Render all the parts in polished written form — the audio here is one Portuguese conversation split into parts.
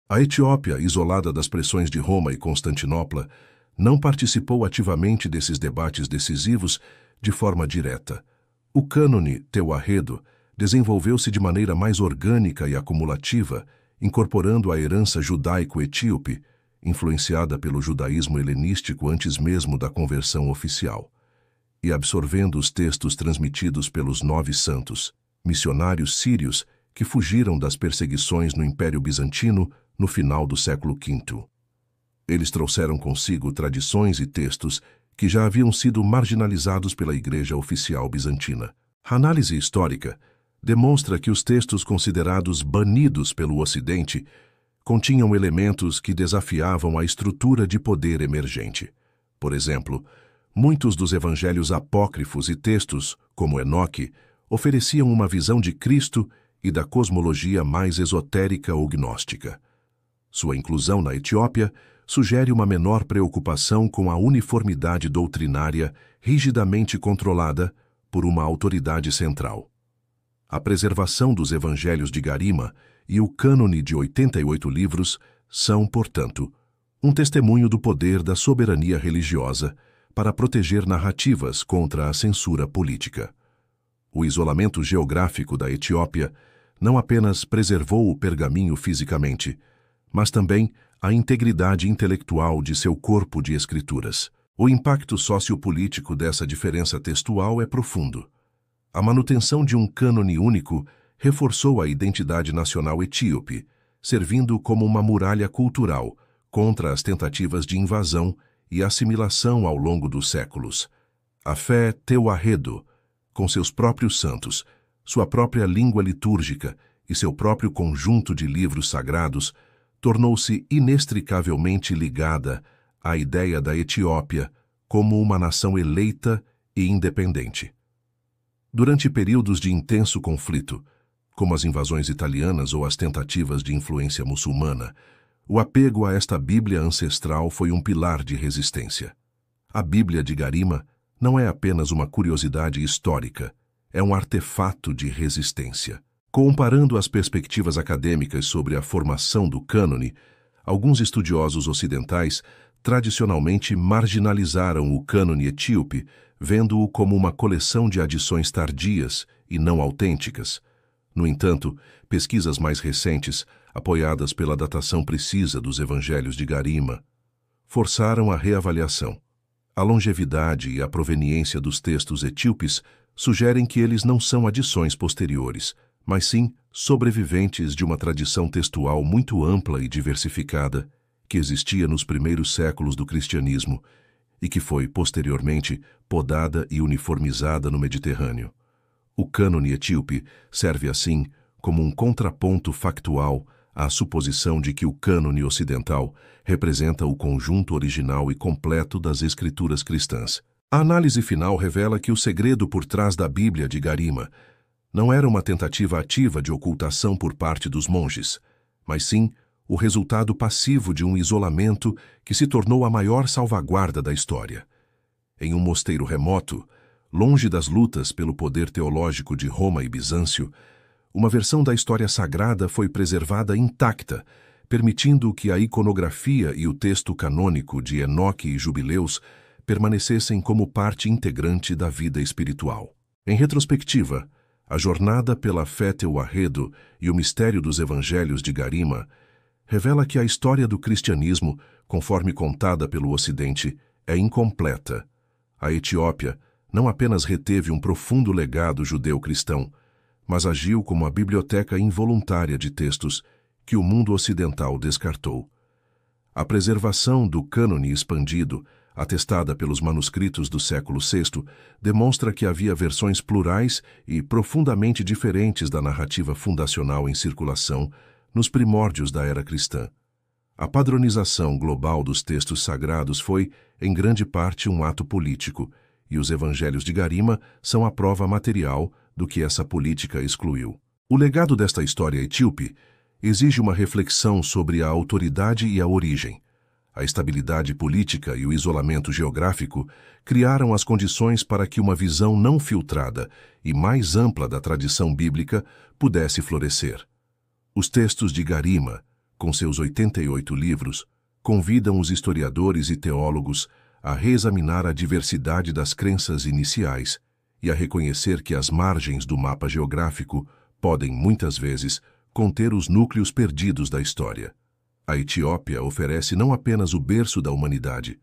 A Etiópia, isolada das pressões de Roma e Constantinopla, não participou ativamente desses debates decisivos de forma direta. O cânone Teuarredo desenvolveu-se de maneira mais orgânica e acumulativa, incorporando a herança judaico-etíope, influenciada pelo judaísmo helenístico antes mesmo da conversão oficial, e absorvendo os textos transmitidos pelos 9 santos, missionários sírios que fugiram das perseguições no Império Bizantino no final do século V. Eles trouxeram consigo tradições e textos que já haviam sido marginalizados pela Igreja Oficial Bizantina. A análise histórica demonstra que os textos considerados banidos pelo Ocidente continham elementos que desafiavam a estrutura de poder emergente. Por exemplo, muitos dos evangelhos apócrifos e textos, como Enoque, ofereciam uma visão de Cristo e da cosmologia mais esotérica ou gnóstica. Sua inclusão na Etiópia sugere uma menor preocupação com a uniformidade doutrinária rigidamente controlada por uma autoridade central. A preservação dos evangelhos de Garima e o cânone de 88 livros são, portanto, um testemunho do poder da soberania religiosa para proteger narrativas contra a censura política. O isolamento geográfico da Etiópia não apenas preservou o pergaminho fisicamente, mas também a integridade intelectual de seu corpo de escrituras. O impacto sociopolítico dessa diferença textual é profundo. A manutenção de um cânone único reforçou a identidade nacional etíope, servindo como uma muralha cultural contra as tentativas de invasão e assimilação ao longo dos séculos. A fé Teuarredo, com seus próprios santos, sua própria língua litúrgica e seu próprio conjunto de livros sagrados, tornou-se inextricavelmente ligada à ideia da Etiópia como uma nação eleita e independente. Durante períodos de intenso conflito, como as invasões italianas ou as tentativas de influência muçulmana, o apego a esta Bíblia ancestral foi um pilar de resistência. A Bíblia de Garima não é apenas uma curiosidade histórica, é um artefato de resistência. Comparando as perspectivas acadêmicas sobre a formação do cânone, alguns estudiosos ocidentais tradicionalmente marginalizaram o cânone etíope, vendo-o como uma coleção de adições tardias e não autênticas. No entanto, pesquisas mais recentes, apoiadas pela datação precisa dos evangelhos de Garima, forçaram a reavaliação. A longevidade e a proveniência dos textos etíopes sugerem que eles não são adições posteriores, mas sim sobreviventes de uma tradição textual muito ampla e diversificada que existia nos primeiros séculos do cristianismo e que foi, posteriormente, podada e uniformizada no Mediterrâneo. O cânone etíope serve, assim, como um contraponto factual à suposição de que o cânone ocidental representa o conjunto original e completo das escrituras cristãs. A análise final revela que o segredo por trás da Bíblia de Garima não era uma tentativa ativa de ocultação por parte dos monges, mas sim o resultado passivo de um isolamento que se tornou a maior salvaguarda da história. Em um mosteiro remoto, longe das lutas pelo poder teológico de Roma e Bizâncio, uma versão da história sagrada foi preservada intacta, permitindo que a iconografia e o texto canônico de Enoque e Jubileus permanecessem como parte integrante da vida espiritual. Em retrospectiva, a jornada pela fé Teuarredo e o mistério dos evangelhos de Garima revela que a história do cristianismo, conforme contada pelo Ocidente, é incompleta. A Etiópia não apenas reteve um profundo legado judeu-cristão, mas agiu como a biblioteca involuntária de textos que o mundo ocidental descartou. A preservação do cânone expandido, atestada pelos manuscritos do século VI, demonstra que havia versões plurais e profundamente diferentes da narrativa fundacional em circulação nos primórdios da era cristã. A padronização global dos textos sagrados foi, em grande parte, um ato político, e os evangelhos de Garima são a prova material do que essa política excluiu. O legado desta história etíope exige uma reflexão sobre a autoridade e a origem. A estabilidade política e o isolamento geográfico criaram as condições para que uma visão não filtrada e mais ampla da tradição bíblica pudesse florescer. Os textos de Garima, com seus 88 livros, convidam os historiadores e teólogos a reexaminar a diversidade das crenças iniciais e a reconhecer que as margens do mapa geográfico podem, muitas vezes, conter os núcleos perdidos da história. A Etiópia oferece não apenas o berço da humanidade,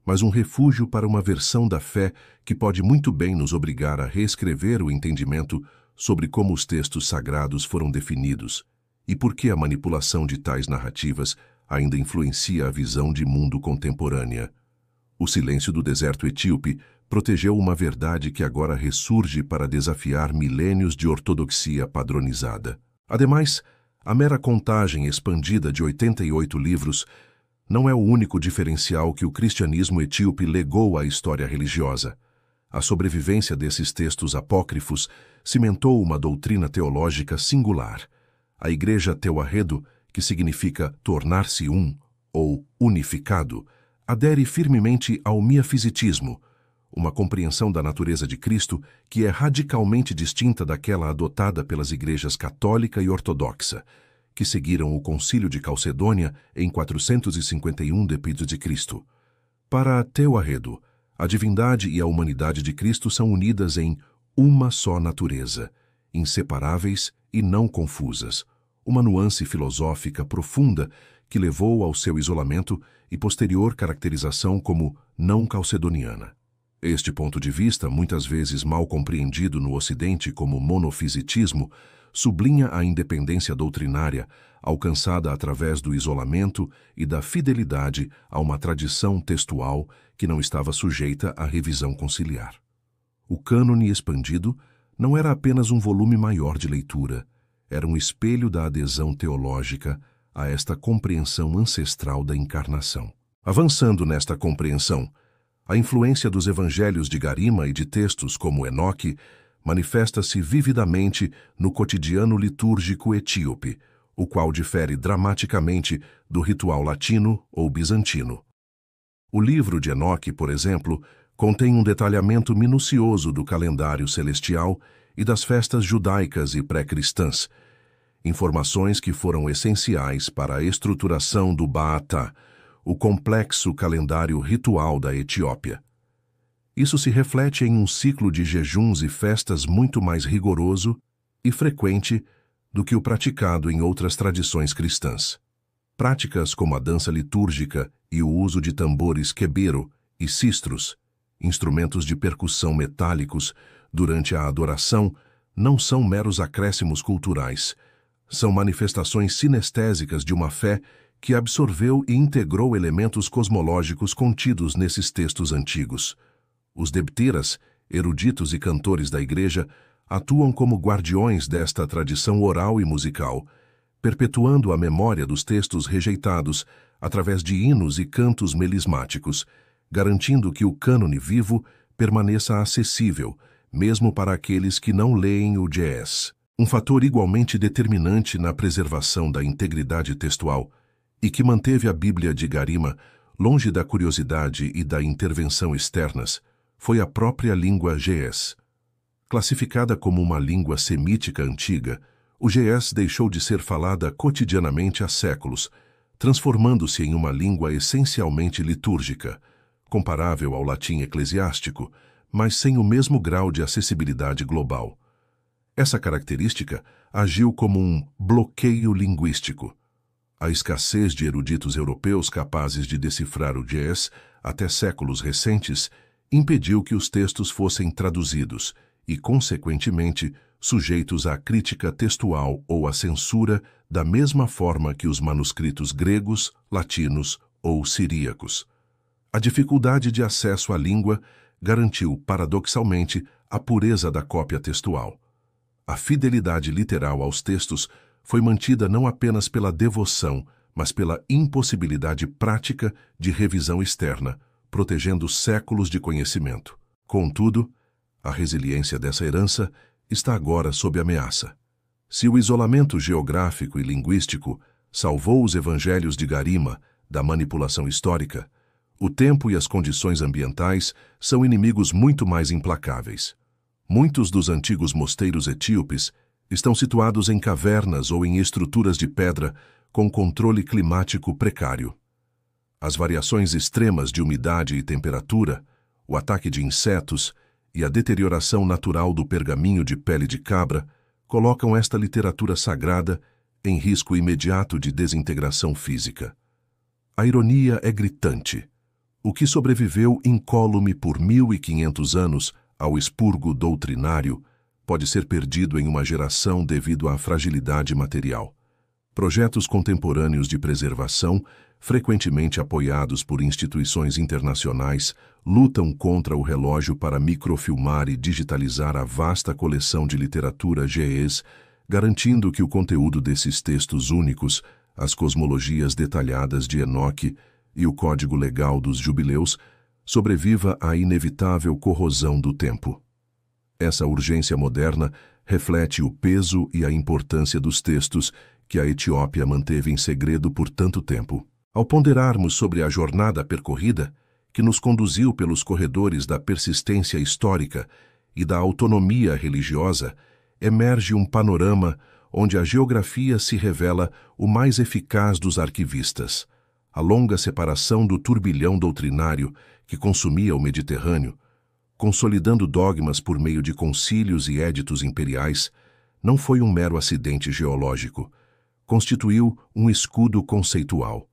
mas um refúgio para uma versão da fé que pode muito bem nos obrigar a reescrever o entendimento sobre como os textos sagrados foram definidos e por que a manipulação de tais narrativas ainda influencia a visão de mundo contemporânea. O silêncio do deserto etíope protegeu uma verdade que agora ressurge para desafiar milênios de ortodoxia padronizada. Ademais, a mera contagem expandida de 88 livros não é o único diferencial que o cristianismo etíope legou à história religiosa. A sobrevivência desses textos apócrifos cimentou uma doutrina teológica singular. A Igreja Tewahedo, que significa tornar-se um, ou unificado, adere firmemente ao miafisitismo, uma compreensão da natureza de Cristo que é radicalmente distinta daquela adotada pelas igrejas católica e ortodoxa, que seguiram o Concílio de Calcedônia em 451 d.C. Para a Tewahedo, a divindade e a humanidade de Cristo são unidas em uma só natureza, inseparáveis e não confusas, uma nuance filosófica profunda que levou ao seu isolamento e posterior caracterização como não calcedoniana. Este ponto de vista, muitas vezes mal compreendido no Ocidente como monofisitismo, sublinha a independência doutrinária alcançada através do isolamento e da fidelidade a uma tradição textual que não estava sujeita à revisão conciliar. O cânone expandido não era apenas um volume maior de leitura, era um espelho da adesão teológica a esta compreensão ancestral da encarnação. Avançando nesta compreensão, a influência dos evangelhos de Garima e de textos como Enoque manifesta-se vividamente no cotidiano litúrgico etíope, o qual difere dramaticamente do ritual latino ou bizantino. O livro de Enoque, por exemplo, contém um detalhamento minucioso do calendário celestial e das festas judaicas e pré-cristãs, informações que foram essenciais para a estruturação do Ba'atá, o complexo calendário ritual da Etiópia. Isso se reflete em um ciclo de jejuns e festas muito mais rigoroso e frequente do que o praticado em outras tradições cristãs. Práticas como a dança litúrgica e o uso de tambores quebero e sistros, instrumentos de percussão metálicos, durante a adoração, não são meros acréscimos culturais, são manifestações sinestésicas de uma fé que absorveu e integrou elementos cosmológicos contidos nesses textos antigos. Os debteras, eruditos e cantores da Igreja, atuam como guardiões desta tradição oral e musical, perpetuando a memória dos textos rejeitados através de hinos e cantos melismáticos, garantindo que o cânone vivo permaneça acessível, mesmo para aqueles que não leem o ge'ez. Um fator igualmente determinante na preservação da integridade textual e que manteve a Bíblia de Garima longe da curiosidade e da intervenção externas foi a própria língua ge'ez. Classificada como uma língua semítica antiga, o ge'ez deixou de ser falada cotidianamente há séculos, transformando-se em uma língua essencialmente litúrgica, comparável ao latim eclesiástico, mas sem o mesmo grau de acessibilidade global. Essa característica agiu como um bloqueio linguístico. A escassez de eruditos europeus capazes de decifrar o ge'ez até séculos recentes impediu que os textos fossem traduzidos e, consequentemente, sujeitos à crítica textual ou à censura da mesma forma que os manuscritos gregos, latinos ou siríacos. A dificuldade de acesso à língua garantiu, paradoxalmente, a pureza da cópia textual. A fidelidade literal aos textos foi mantida não apenas pela devoção, mas pela impossibilidade prática de revisão externa, protegendo séculos de conhecimento. Contudo, a resiliência dessa herança está agora sob ameaça. Se o isolamento geográfico e linguístico salvou os evangelhos de Garima da manipulação histórica, o tempo e as condições ambientais são inimigos muito mais implacáveis. Muitos dos antigos mosteiros etíopes estão situados em cavernas ou em estruturas de pedra com controle climático precário. As variações extremas de umidade e temperatura, o ataque de insetos e a deterioração natural do pergaminho de pele de cabra colocam esta literatura sagrada em risco imediato de desintegração física. A ironia é gritante. O que sobreviveu incólume por 1500 anos ao expurgo doutrinário pode ser perdido em uma geração devido à fragilidade material. Projetos contemporâneos de preservação, frequentemente apoiados por instituições internacionais, lutam contra o relógio para microfilmar e digitalizar a vasta coleção de literatura GES, garantindo que o conteúdo desses textos únicos, as cosmologias detalhadas de Enoque e o código legal dos jubileus, sobreviva à inevitável corrosão do tempo. Essa urgência moderna reflete o peso e a importância dos textos que a Etiópia manteve em segredo por tanto tempo. Ao ponderarmos sobre a jornada percorrida, que nos conduziu pelos corredores da persistência histórica e da autonomia religiosa, emerge um panorama onde a geografia se revela o mais eficaz dos arquivistas. A longa separação do turbilhão doutrinário que consumia o Mediterrâneo, consolidando dogmas por meio de concílios e éditos imperiais, não foi um mero acidente geológico. Constituiu um escudo conceitual.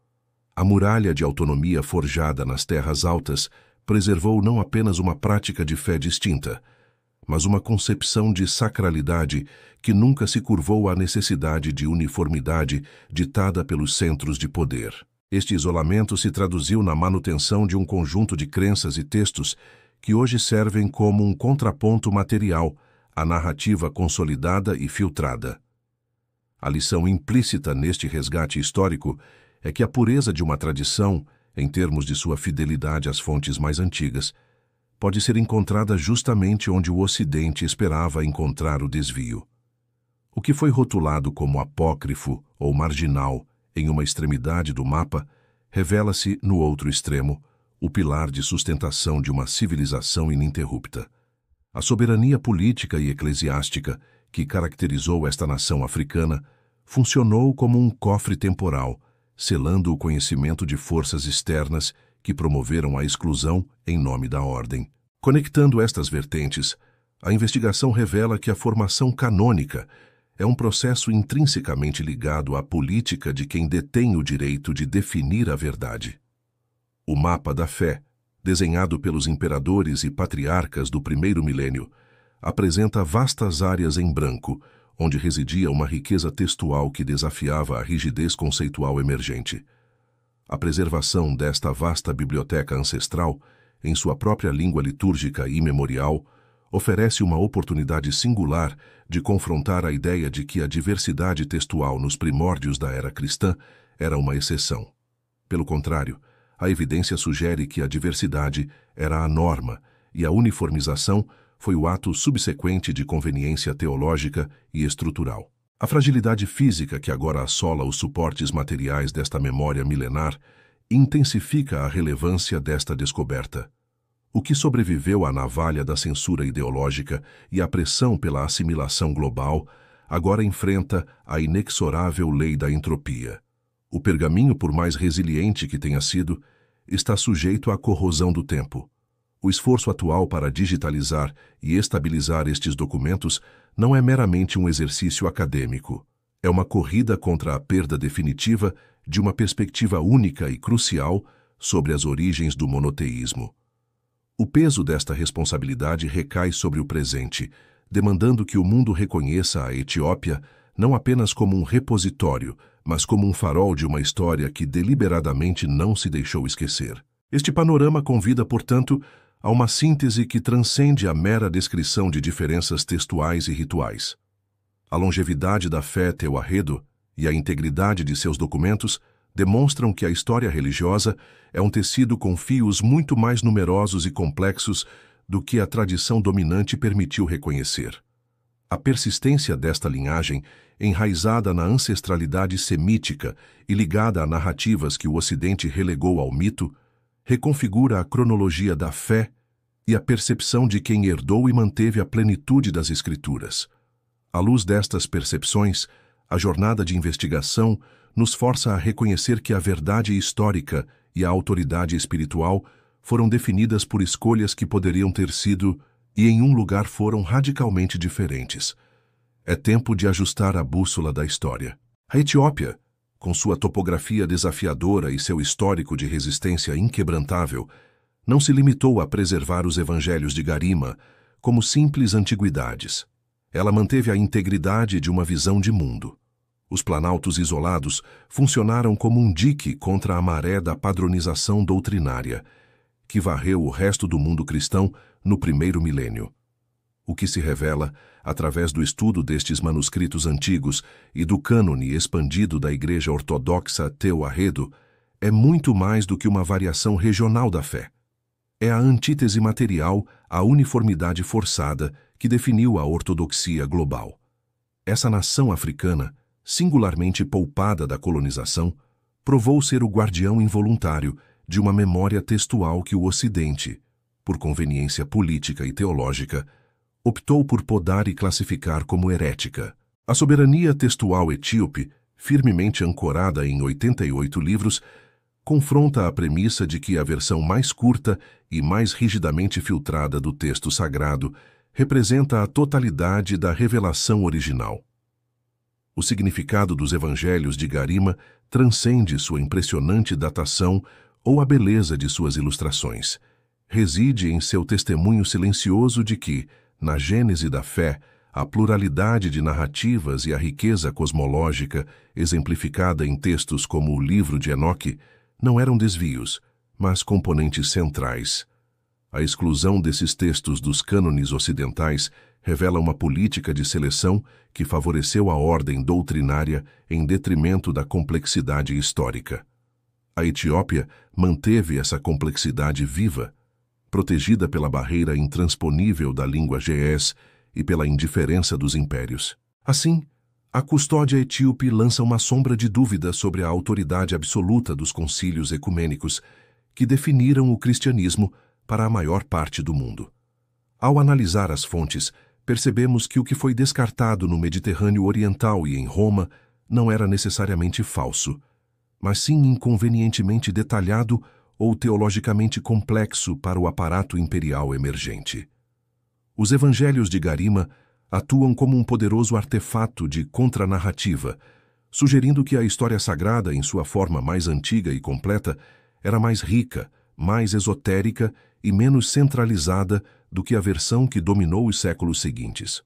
A muralha de autonomia forjada nas terras altas preservou não apenas uma prática de fé distinta, mas uma concepção de sacralidade que nunca se curvou à necessidade de uniformidade ditada pelos centros de poder. Este isolamento se traduziu na manutenção de um conjunto de crenças e textos que hoje servem como um contraponto material à narrativa consolidada e filtrada. A lição implícita neste resgate histórico é que a pureza de uma tradição, em termos de sua fidelidade às fontes mais antigas, pode ser encontrada justamente onde o Ocidente esperava encontrar o desvio. O que foi rotulado como apócrifo ou marginal em uma extremidade do mapa, revela-se, no outro extremo, o pilar de sustentação de uma civilização ininterrupta. A soberania política e eclesiástica que caracterizou esta nação africana funcionou como um cofre temporal, selando o conhecimento de forças externas que promoveram a exclusão em nome da ordem. Conectando estas vertentes, a investigação revela que a formação canônica é um processo intrinsecamente ligado à política de quem detém o direito de definir a verdade. O mapa da fé, desenhado pelos imperadores e patriarcas do primeiro milênio, apresenta vastas áreas em branco, onde residia uma riqueza textual que desafiava a rigidez conceitual emergente. A preservação desta vasta biblioteca ancestral, em sua própria língua litúrgica e memorial, oferece uma oportunidade singular de confrontar a ideia de que a diversidade textual nos primórdios da era cristã era uma exceção. Pelo contrário, a evidência sugere que a diversidade era a norma e a uniformização foi o ato subsequente de conveniência teológica e estrutural. A fragilidade física que agora assola os suportes materiais desta memória milenar intensifica a relevância desta descoberta. O que sobreviveu à navalha da censura ideológica e à pressão pela assimilação global, agora enfrenta a inexorável lei da entropia. O pergaminho, por mais resiliente que tenha sido, está sujeito à corrosão do tempo. O esforço atual para digitalizar e estabilizar estes documentos não é meramente um exercício acadêmico. É uma corrida contra a perda definitiva de uma perspectiva única e crucial sobre as origens do monoteísmo. O peso desta responsabilidade recai sobre o presente, demandando que o mundo reconheça a Etiópia não apenas como um repositório, mas como um farol de uma história que deliberadamente não se deixou esquecer. Este panorama convida, portanto, a uma síntese que transcende a mera descrição de diferenças textuais e rituais. A longevidade da fé Teoarredo e a integridade de seus documentos demonstram que a história religiosa é um tecido com fios muito mais numerosos e complexos do que a tradição dominante permitiu reconhecer. A persistência desta linhagem, enraizada na ancestralidade semítica e ligada a narrativas que o Ocidente relegou ao mito, reconfigura a cronologia da fé e a percepção de quem herdou e manteve a plenitude das Escrituras. À luz destas percepções, a jornada de investigação nos força a reconhecer que a verdade histórica e a autoridade espiritual foram definidas por escolhas que poderiam ter sido e em um lugar foram radicalmente diferentes. É tempo de ajustar a bússola da história. A Etiópia, com sua topografia desafiadora e seu histórico de resistência inquebrantável, não se limitou a preservar os evangelhos de Garima como simples antiguidades. Ela manteve a integridade de uma visão de mundo. Os planaltos isolados funcionaram como um dique contra a maré da padronização doutrinária, que varreu o resto do mundo cristão no primeiro milênio. O que se revela, através do estudo destes manuscritos antigos e do cânone expandido da Igreja Ortodoxa Teoarredo, é muito mais do que uma variação regional da fé. É a antítese material à uniformidade forçada que definiu a ortodoxia global. Essa nação africana, singularmente poupada da colonização, provou ser o guardião involuntário de uma memória textual que o Ocidente, por conveniência política e teológica, optou por podar e classificar como herética. A soberania textual etíope, firmemente ancorada em 88 livros, confronta a premissa de que a versão mais curta e mais rigidamente filtrada do texto sagrado representa a totalidade da revelação original. O significado dos evangelhos de Garima transcende sua impressionante datação ou a beleza de suas ilustrações. Reside em seu testemunho silencioso de que, na gênese da fé, a pluralidade de narrativas e a riqueza cosmológica, exemplificada em textos como o Livro de Enoque, não eram desvios, mas componentes centrais. A exclusão desses textos dos cânones ocidentais revela uma política de seleção que favoreceu a ordem doutrinária em detrimento da complexidade histórica. A Etiópia manteve essa complexidade viva, protegida pela barreira intransponível da língua ge'ez e pela indiferença dos impérios. Assim, a custódia etíope lança uma sombra de dúvida sobre a autoridade absoluta dos concílios ecumênicos que definiram o cristianismo para a maior parte do mundo. Ao analisar as fontes, percebemos que o que foi descartado no Mediterrâneo Oriental e em Roma não era necessariamente falso, mas sim inconvenientemente detalhado ou teologicamente complexo para o aparato imperial emergente. Os evangelhos de Garima atuam como um poderoso artefato de contranarrativa, sugerindo que a história sagrada, em sua forma mais antiga e completa, era mais rica, mais esotérica e menos centralizada do que a versão que dominou os séculos seguintes.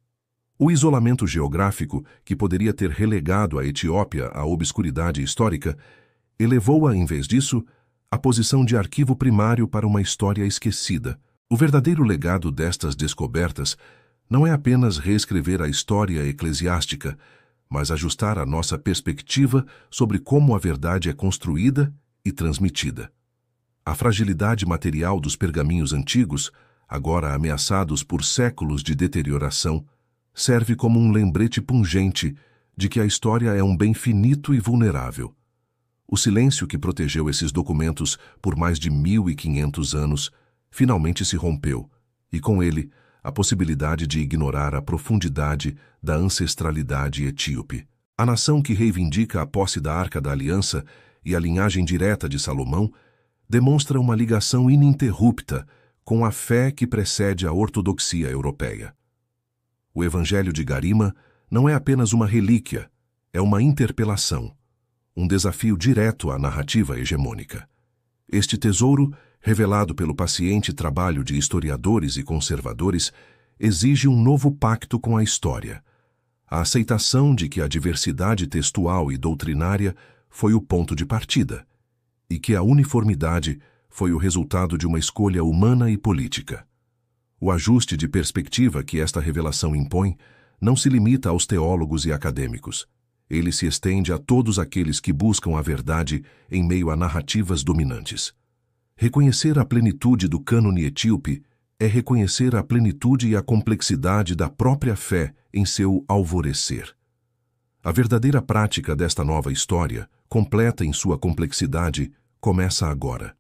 O isolamento geográfico, que poderia ter relegado a Etiópia à obscuridade histórica, elevou-a, em vez disso, à posição de arquivo primário para uma história esquecida. O verdadeiro legado destas descobertas não é apenas reescrever a história eclesiástica, mas ajustar a nossa perspectiva sobre como a verdade é construída e transmitida. A fragilidade material dos pergaminhos antigos, agora ameaçados por séculos de deterioração, serve como um lembrete pungente de que a história é um bem finito e vulnerável. O silêncio que protegeu esses documentos por mais de 1500 anos finalmente se rompeu, e com ele, a possibilidade de ignorar a profundidade da ancestralidade etíope. A nação que reivindica a posse da Arca da Aliança e a linhagem direta de Salomão demonstra uma ligação ininterrupta com a fé que precede a ortodoxia europeia. O Evangelho de Garima não é apenas uma relíquia, é uma interpelação, um desafio direto à narrativa hegemônica. Este tesouro, revelado pelo paciente trabalho de historiadores e conservadores, exige um novo pacto com a história, a aceitação de que a diversidade textual e doutrinária foi o ponto de partida, e que a uniformidade foi o resultado de uma escolha humana e política. O ajuste de perspectiva que esta revelação impõe não se limita aos teólogos e acadêmicos. Ele se estende a todos aqueles que buscam a verdade em meio a narrativas dominantes. Reconhecer a plenitude do cânone etíope é reconhecer a plenitude e a complexidade da própria fé em seu alvorecer. A verdadeira prática desta nova história, completa em sua complexidade, começa agora.